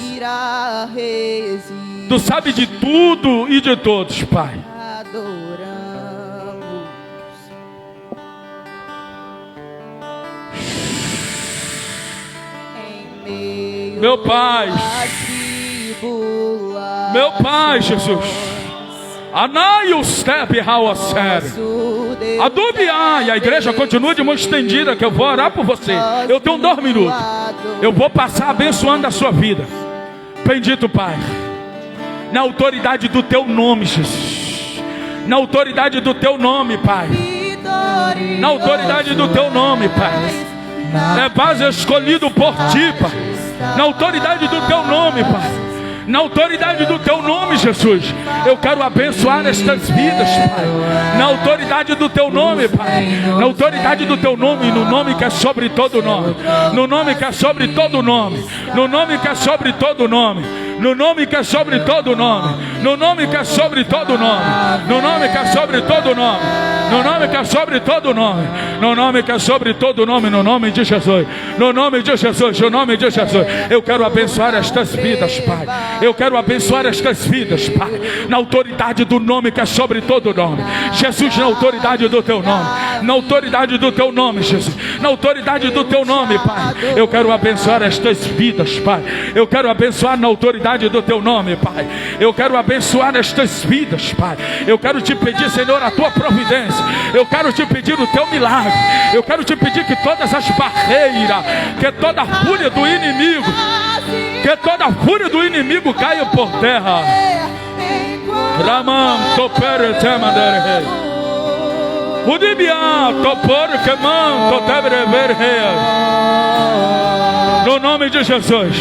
Tu sabe de tudo e de todos, Pai. Meu Pai, Jesus. Anaios tebe hauaser. Adubiai, a igreja continua de mão estendida, que eu vou orar por você. Eu tenho 2 minutos. Eu vou passar abençoando a sua vida. Bendito Pai, na autoridade do Teu nome, Jesus. Na autoridade do Teu nome, Pai. Na autoridade do Teu nome, Pai. É base escolhido por Ti, Pai. Na autoridade do Teu nome, Pai. Na autoridade do Teu nome, Jesus, eu quero abençoar estas vidas, Pai. Na autoridade do Teu nome, Pai. Na autoridade do Teu nome, no nome que é sobre todo nome. No nome que é sobre todo nome. No nome que é sobre todo nome. no nome que é sobre todo nome, no nome que é sobre todo nome, no nome que é sobre todo nome, no nome que é sobre todo nome, no nome que é sobre todo nome, no nome de Jesus, no nome de Jesus, no nome de Jesus. Eu quero abençoar estas vidas, Pai. Eu quero abençoar estas vidas, Pai, na autoridade do nome que é sobre todo nome. Jesus, na autoridade do teu nome, na autoridade do teu nome, Jesus, na autoridade do teu nome, Pai. Eu quero abençoar estas vidas, Pai. Eu quero abençoar na autoridade do teu nome, Pai. Eu quero abençoar estas vidas, Pai. Eu quero te pedir, Senhor, a tua providência. Eu quero te pedir o teu milagre. Eu quero te pedir que todas as barreiras, que toda a fúria do inimigo, que toda a fúria do inimigo caia por terra. Raman topere temadere. Udibia topor keman totebre verhe. No nome de Jesus,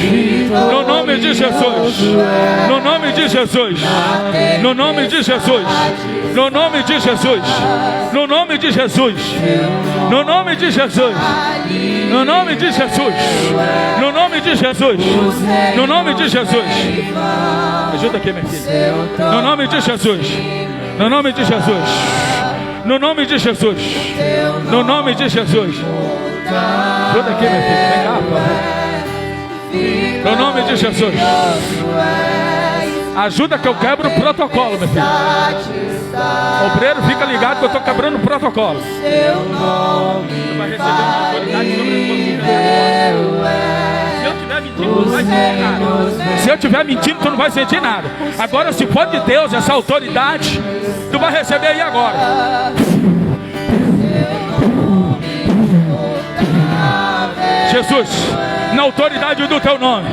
no nome de Jesus, no nome de Jesus, no nome de Jesus, no nome de Jesus, no nome de Jesus, no nome de Jesus, no nome de Jesus, no nome de Jesus, no nome de Jesus. Ajuda aqui, minha filha. No nome de Jesus, no nome de Jesus, no nome de Jesus, no nome de Jesus. Ajuda aqui, minha filha. Vem cá, por favor. No nome de Jesus. Ajuda que eu quebro o protocolo, meu filho. Obreiro, fica ligado que eu estou quebrando o protocolo. Você vai receber uma autoridade sobre se eu estiver mentindo, tu não vai sentir nada. Agora, se for de Deus, essa autoridade, tu vai receber aí agora. Jesus, na autoridade do teu nome,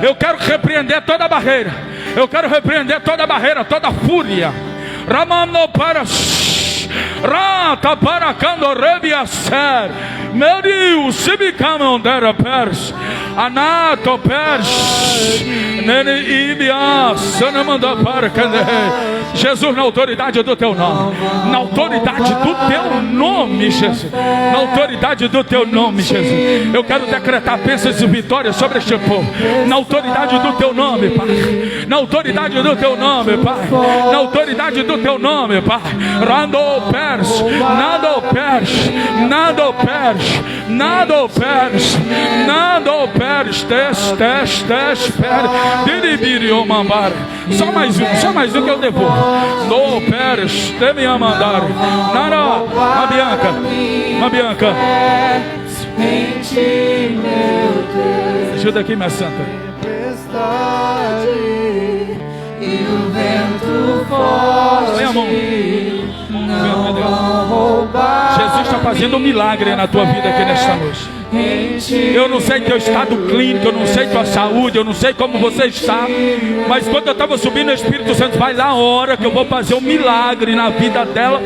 eu quero repreender toda barreira. Eu quero repreender toda barreira, toda fúria. Ramano para Rata para quando rebia ser. Meu Deus, se me camandera pers. Anato pers. Nene ibia, sanamanda para cande. Jesus, na autoridade do teu nome, na autoridade do teu nome, Jesus, na autoridade do teu nome, Jesus, eu quero decretar bênçãos e vitórias sobre este povo, na autoridade do teu nome, Pai, na autoridade do teu nome, Pai, na autoridade do teu nome, Pai. Rando pers, nado pers, nado pers, nado pers, nado pers, tes, per, diribirio mambar. Só mais um que eu devolvo. No peres, teme a mandar. Nara, uma Bianca. Ajuda aqui, minha santa. E o vento forte. Põe a mão. Jesus está fazendo um milagre na tua vida aqui nesta noite. Eu não sei teu estado clínico, eu não sei tua saúde, eu não sei como você está, mas quando eu estava subindo, o Espírito Santo vai lá a hora que eu vou fazer um milagre na vida dela.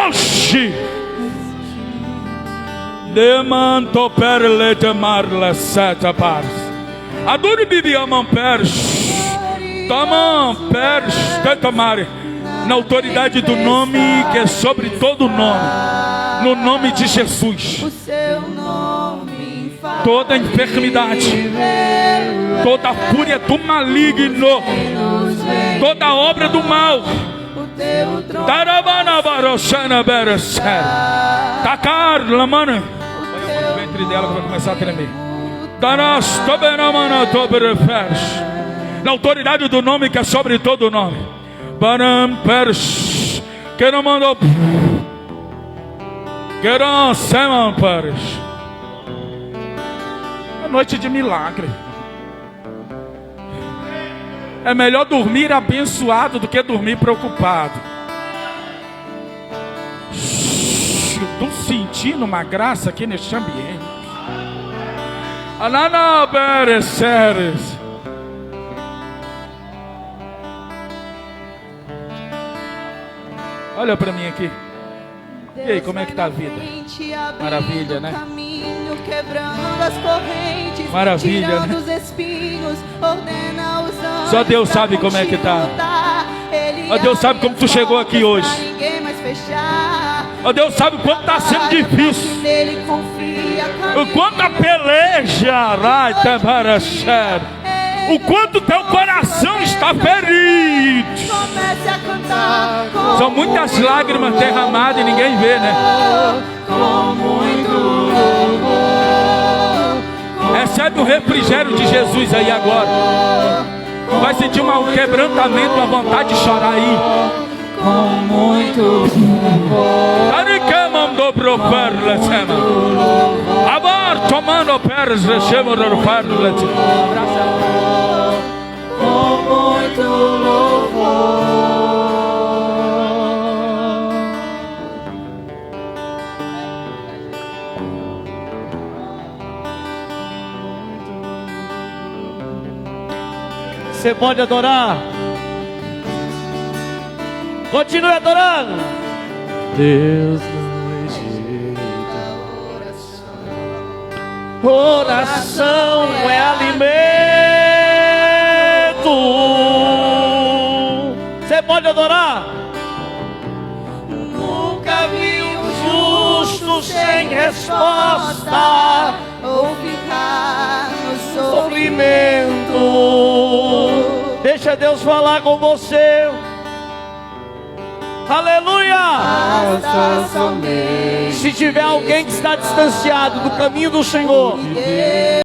Oxi! Demanto perle de marla seta pars. Adore bibiamam pers. Tomam pers tetamare. Na autoridade do nome que é sobre todo nome, no nome de Jesus. Toda enfermidade, toda fúria do maligno, toda obra do mal, tacar lamana, o ventre dela vai começar a tremer. Na autoridade do nome que é sobre todo nome. Baram pers, que não mandou, que não semam pers. É noite de milagre. É melhor dormir abençoado do que dormir preocupado. Estou sentindo uma graça aqui neste ambiente. Alana bereseres. Olha para mim aqui. E aí, como é que tá a vida? Maravilha, né? Maravilha, né? Só Deus sabe como é que tá. Só Deus sabe como tu chegou aqui hoje. Só Deus sabe o quanto está sendo difícil. O quanto a peleja. o quanto teu coração está ferido. Comece a cantar. São muitas lágrimas derramadas e ninguém vê, né? Com muito louvor. Recebe o refrigério de Jesus aí agora. Vai sentir um quebrantamento, uma vontade de chorar aí. Com muito louvor. Aricamando pro perla, chama. Abar tomando perlas, chama do perla. Com muito louvor. Você pode adorar. Continue adorando. Deus não rejeita oração. Oração é alimento. Você pode adorar. Nunca vi um justo sem resposta Ou ficar no sofrimento. Deixa Deus falar com você. Aleluia! Basta somente Se tiver alguém que está distanciado do caminho do Senhor, Deus.